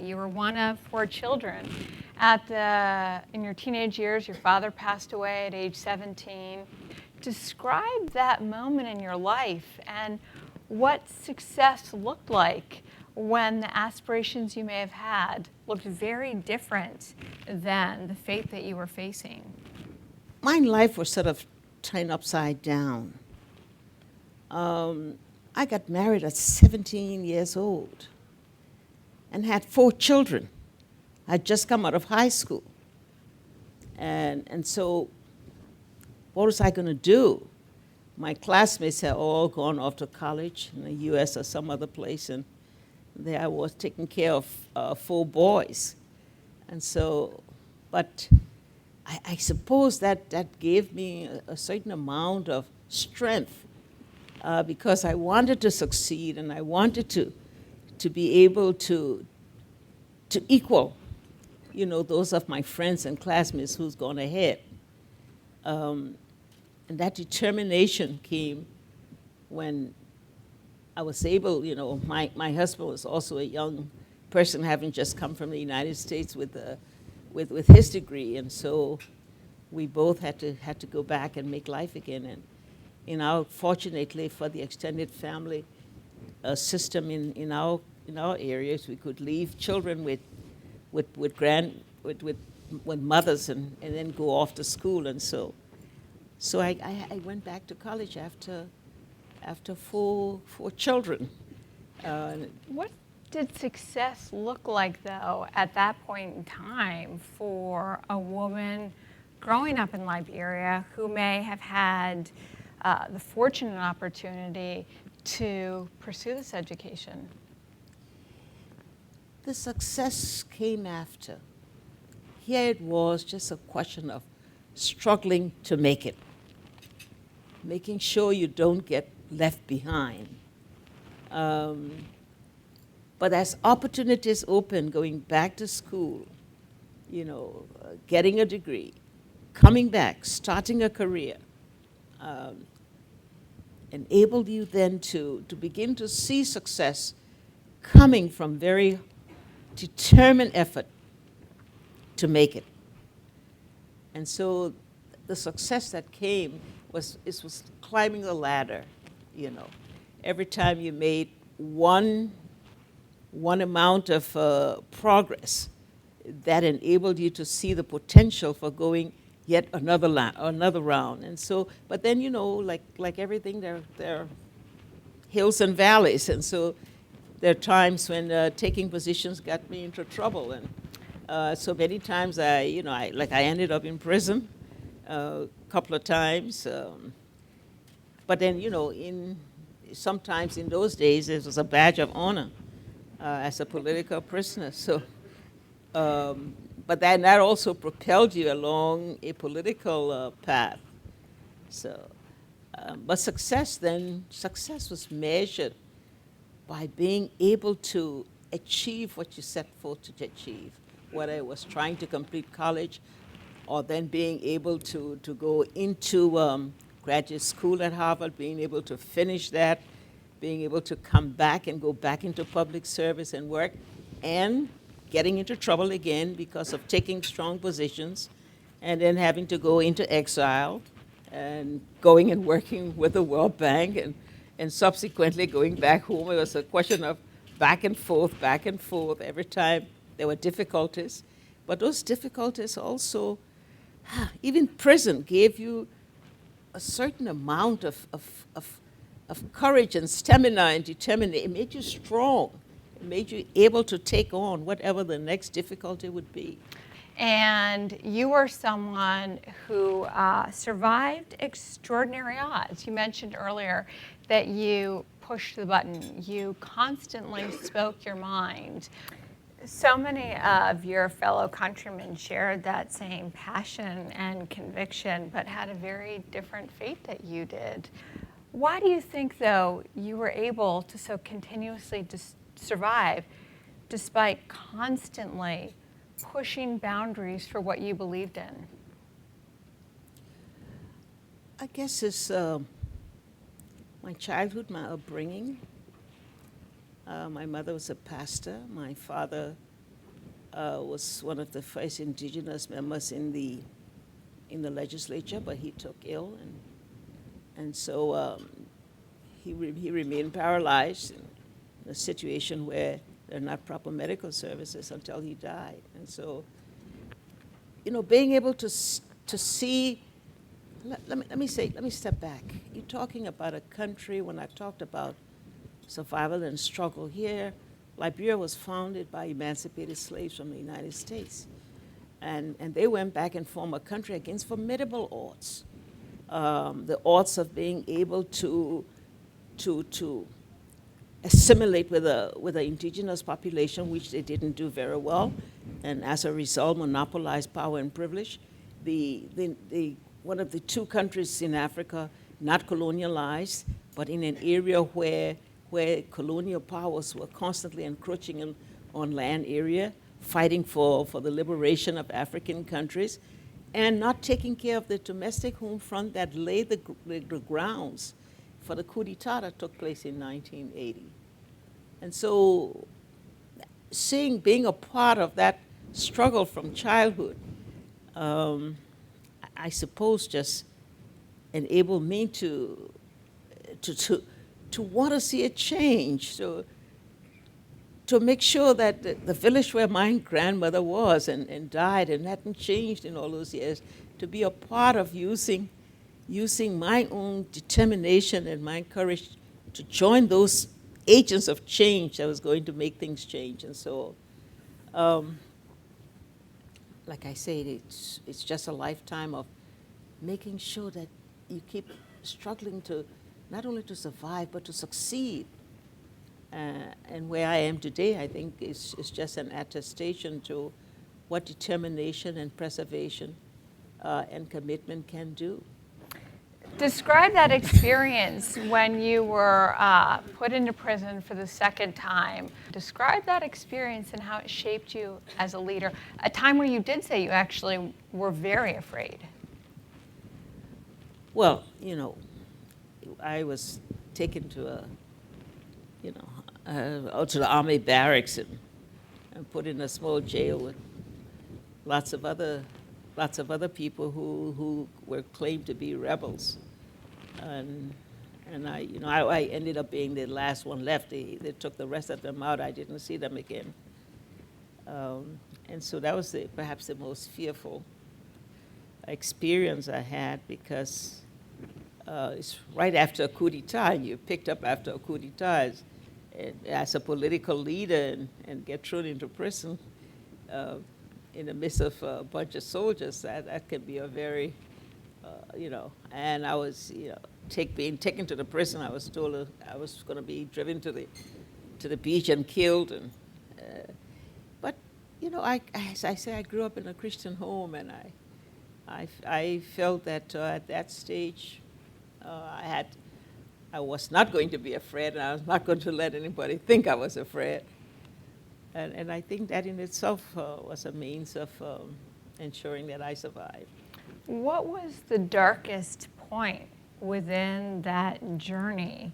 You were one of 4 children. In your teenage years, your father passed away at age 17. Describe that moment in your life and what success looked like when the aspirations you may have had looked very different than the fate that you were facing. My life was sort of turned upside down. I got married at 17 years old and had 4 children. I'd just come out of high school. And so what was I going to do? My classmates had all gone off to college in the U.S. or some other place, and there I was taking care of 4 boys. And so, but I suppose that gave me a certain amount of strength because I wanted to succeed and I wanted to be able to equal, those of my friends and classmates who's gone ahead. And that determination came when I was able, my husband was also a young person having just come from the United States with his degree, and so we both had to go back and make life again. And fortunately for the extended family system in our areas, we could leave children with mothers and then go off to school, and so I went back to college after 4 children. What did success look like, though, at that point in time for a woman growing up in Liberia who may have had the fortune and opportunity to pursue this education? The success came after. Here it was just a question of struggling to make it, making sure you don't get left behind. But as opportunities opened, going back to school, getting a degree, coming back, starting a career, enabled you then to begin to see success coming from very determined effort to make it. And so the success that came was climbing the ladder, Every time you made one amount of progress, that enabled you to see the potential for going yet another round. And so, but then, like everything, there are hills and valleys. And so there are times when taking positions got me into trouble. And so many times I ended up in prison a couple of times. But then, sometimes in those days, it was a badge of honor as a political prisoner. So, but that also propelled you along a political path. So, but success was measured by being able to achieve what you set forth to achieve, whether it was trying to complete college or then being able to go into graduate school at Harvard, being able to finish that, being able to come back and go back into public service and work, and getting into trouble again because of taking strong positions, and then having to go into exile, and going and working with the World Bank, and subsequently going back home. It was a question of back and forth every time there were difficulties. But those difficulties also, even prison gave you a certain amount of courage and stamina and determination. It made you strong. It made you able to take on whatever the next difficulty would be. And you are someone who survived extraordinary odds. You mentioned earlier that you pushed the button. You constantly spoke your mind. So many of your fellow countrymen shared that same passion and conviction, but had a very different fate that you did. Why do you think, though, you were able to so continuously survive despite constantly pushing boundaries for what you believed in? I guess it's my childhood, my upbringing. My mother was a pastor. My father was one of the first indigenous members in the legislature, but he took ill, and so he remained paralyzed in a situation where there are not proper medical services until he died. And so, being able to see, let me step back. You're talking about a country, when I talked about survival and struggle here, Liberia was founded by emancipated slaves from the United States. And they went back and formed a country against formidable odds. The odds of being able to assimilate with the indigenous population, which they didn't do very well, and as a result monopolized power and privilege. One of the two countries in Africa not colonialized, but in an area where colonial powers were constantly encroaching on land area, fighting for the liberation of African countries, and not taking care of the domestic home front that laid the grounds for the coup d'etat that took place in 1980. And so being a part of that struggle from childhood, I suppose just enabled me to want to see a change, to make sure that the village where my grandmother was and died and hadn't changed in all those years, to be a part of using my own determination and my courage to join those agents of change that was going to make things change. And so, like I said, it's just a lifetime of making sure that you keep struggling to not only to survive, but to succeed. And where I am today, I think, is just an attestation to what determination and preservation and commitment can do. Describe that experience when you were put into prison for the second time. Describe that experience and how it shaped you as a leader, a time where you did say you actually were very afraid. Well, I was taken to out to the army barracks and put in a small jail with lots of other people who were claimed to be rebels, and I ended up being the last one left. They took the rest of them out. I didn't see them again, and so that was perhaps the most fearful experience I had, because it's right after a coup d'etat, and you're picked up after a coup d'etat as a political leader and get thrown into prison in the midst of a bunch of soldiers. That can be a very, and I was, being taken to the prison. I was told I was going to be driven to the beach and killed. And but as I say, I grew up in a Christian home, and I felt that at that stage, I was not going to be afraid, and I was not going to let anybody think I was afraid. And I think that in itself was a means of ensuring that I survived. What was the darkest point within that journey,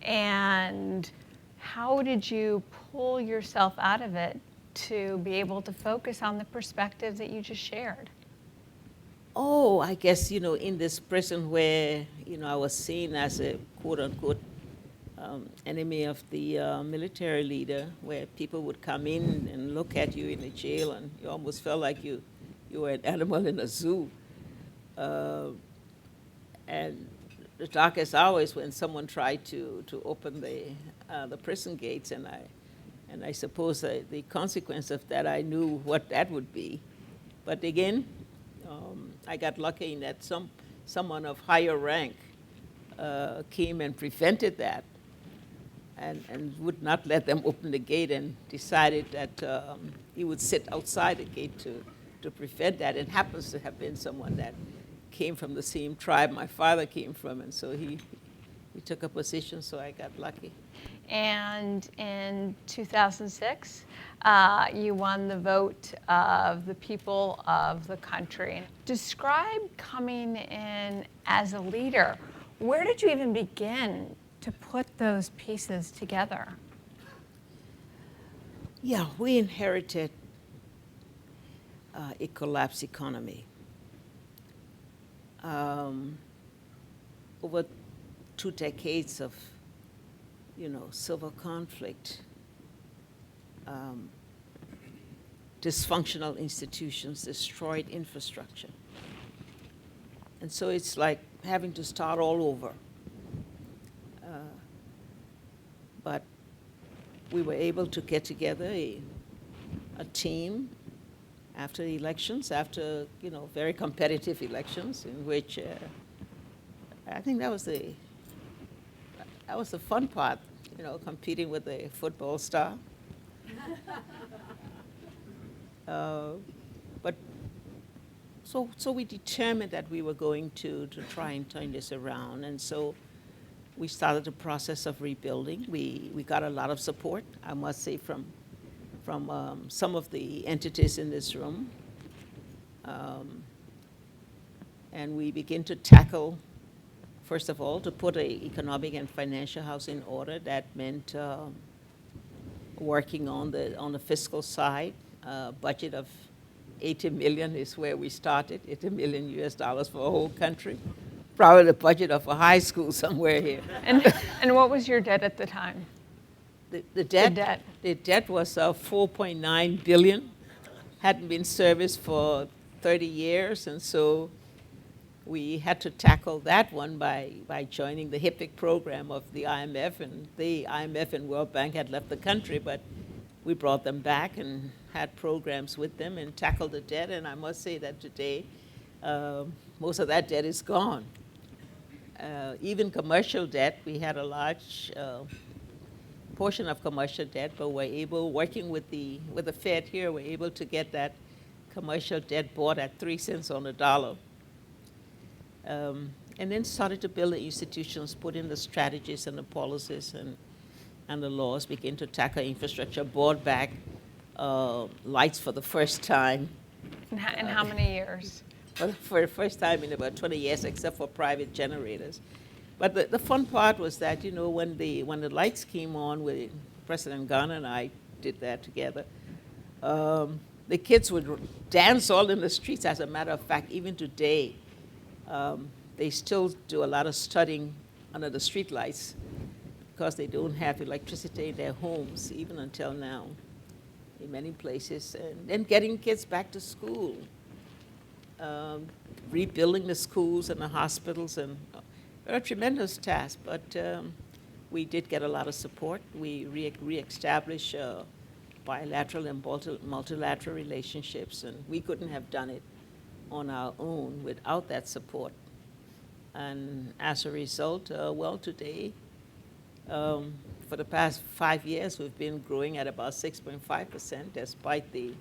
and how did you pull yourself out of it to be able to focus on the perspective that you just shared? Oh, I guess, in this prison where, I was seen as a quote-unquote enemy of the military leader, where people would come in and look at you in the jail, and you almost felt like you were an animal in a zoo. And the darkest hours when someone tried to open the prison gates, and I suppose the consequence of that, I knew what that would be. But again, I got lucky in that someone of higher rank came and prevented that, and would not let them open the gate, and decided that he would sit outside the gate to prevent that. And happens to have been someone that came from the same tribe my father came from, and so he took a position, so I got lucky. And in 2006, you won the vote of the people of the country. Describe coming in as a leader. Where did you even begin to put those pieces together? Yeah, we inherited a collapsed economy. Over 2 decades of, civil conflict, dysfunctional institutions, destroyed infrastructure. And so it's like having to start all over. But we were able to get together a team after the elections, after very competitive elections, in which I think that was the fun part, competing with a football star. But so we determined that we were going to try and turn this around, and so we started the process of rebuilding. We got a lot of support, I must say, from some of the entities in this room. And we begin to tackle, first of all, to put an economic and financial house in order. That meant working on the fiscal side. Budget of $80 million is where we started, $80 million US dollars for a whole country. Probably the budget of a high school somewhere here. And what was your debt at the time? The debt was $4.9 billion. Hadn't been serviced for 30 years, and so we had to tackle that one by joining the HIPIC program of the IMF, and the IMF and World Bank had left the country, but we brought them back and had programs with them and tackled the debt, and I must say that today most of that debt is gone. Even commercial debt, we had a large portion of commercial debt, but we're able, working with the Fed here, we're able to get that commercial debt bought at 3 cents on the dollar. And then started to build the institutions, put in the strategies and the policies and the laws, begin to tackle infrastructure, bought back lights for the first time. In how many years? For the first time in about 20 years, except for private generators. But the fun part was that, when the lights came on, with President Ghana and I did that together, the kids would dance all in the streets. As a matter of fact, even today, they still do a lot of studying under the street lights because they don't have electricity in their homes, even until now, in many places. And then getting kids back to school. Rebuilding the schools and the hospitals, and a tremendous task, but we did get a lot of support. We re-established bilateral and multilateral relationships, and we couldn't have done it on our own without that support. And as a result, today, for the past 5 years, we've been growing at about 6.5%, despite the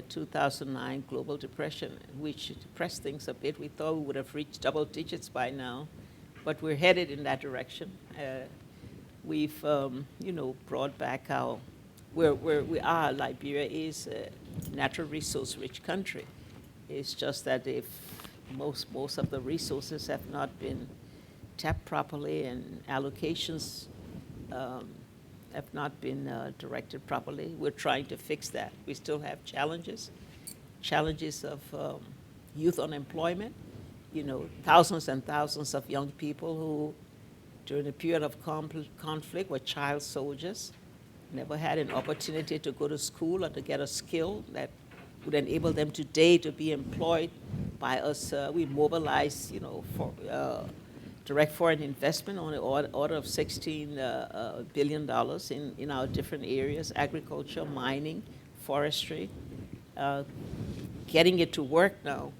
2009 global depression, which depressed things a bit. We thought we would have reached double digits by now, but we're headed in that direction. We've, brought back Liberia is a natural resource-rich country. It's just that if most of the resources have not been tapped properly, and allocations have not been directed properly. We're trying to fix that. We still have challenges of youth unemployment. Thousands and thousands of young people who, during a period of conflict, were child soldiers, never had an opportunity to go to school or to get a skill that would enable them today to be employed by us. We mobilize, for direct foreign investment on the order of $16 billion in our different areas: agriculture, mining, forestry, getting it to work now.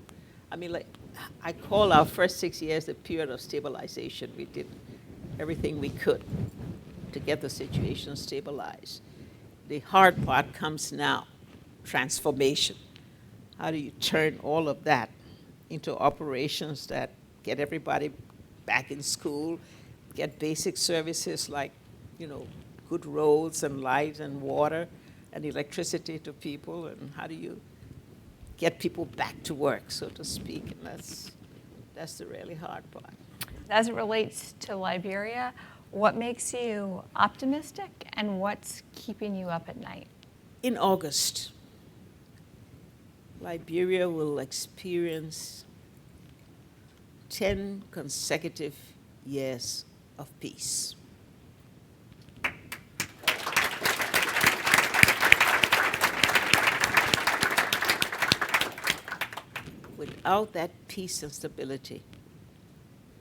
I call our first 6 years the period of stabilization. We did everything we could to get the situation stabilized. The hard part comes now, transformation. How do you turn all of that into operations that get everybody back in school, get basic services like, good roads and light and water and electricity to people, and how do you get people back to work, so to speak? And that's the really hard part. As it relates to Liberia, what makes you optimistic, and what's keeping you up at night? In August, Liberia will experience 10 consecutive years of peace. Without that peace and stability,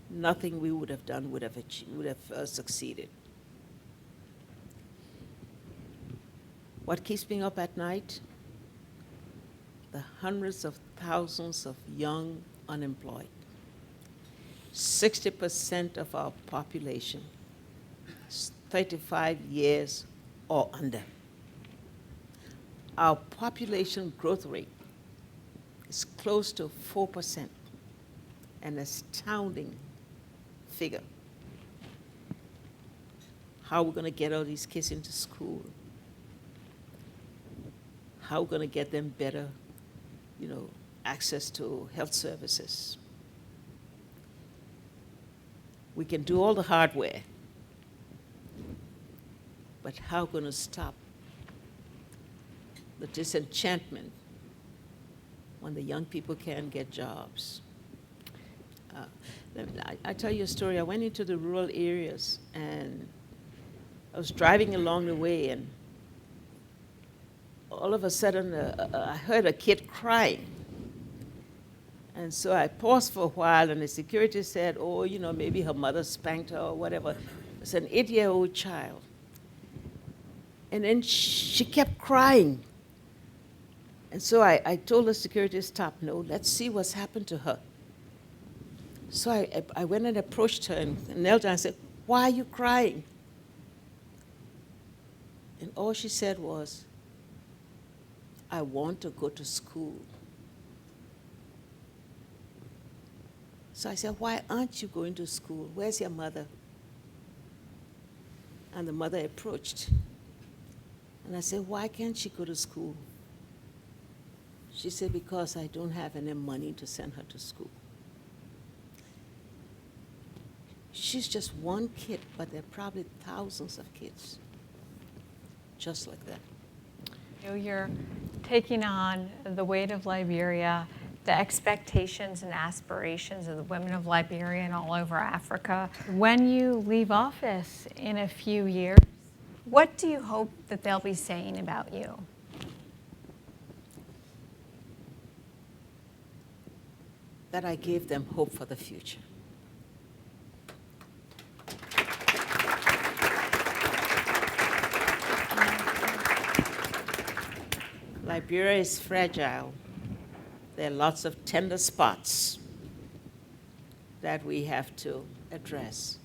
nothing we would have done would have succeeded. What keeps me up at night? The hundreds of thousands of young unemployed. 60% of our population is 35 years or under. Our population growth rate is close to 4%, an astounding figure. How are we going to get all these kids into school? How are we going to get them better, access to health services? We can do all the hardware, but how are we going to stop the disenchantment when the young people can't get jobs? I tell you a story. I went into the rural areas, and I was driving along the way, and all of a sudden I heard a kid crying. And so I paused for a while, and the security said, oh, maybe her mother spanked her or whatever. It's an 8-year-old child. And then she kept crying. And so I told the security, stop, no, let's see what's happened to her. So I went and approached her and knelt down and said, why are you crying? And all she said was, I want to go to school. So I said, why aren't you going to school? Where's your mother? And the mother approached. And I said, why can't she go to school? She said, because I don't have any money to send her to school. She's just one kid, but there are probably thousands of kids just like that. You're taking on the weight of Liberia, the expectations and aspirations of the women of Liberia and all over Africa. When you leave office in a few years, what do you hope that they'll be saying about you? That I gave them hope for the future. Liberia is fragile. There are lots of tender spots that we have to address.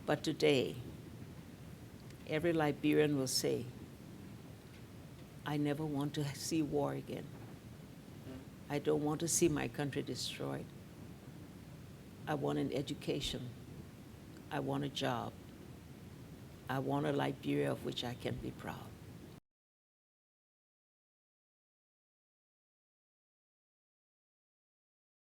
But today, every Liberian will say, I never want to see war again. I don't want to see my country destroyed. I want an education. I want a job. I want a Liberia of which I can be proud.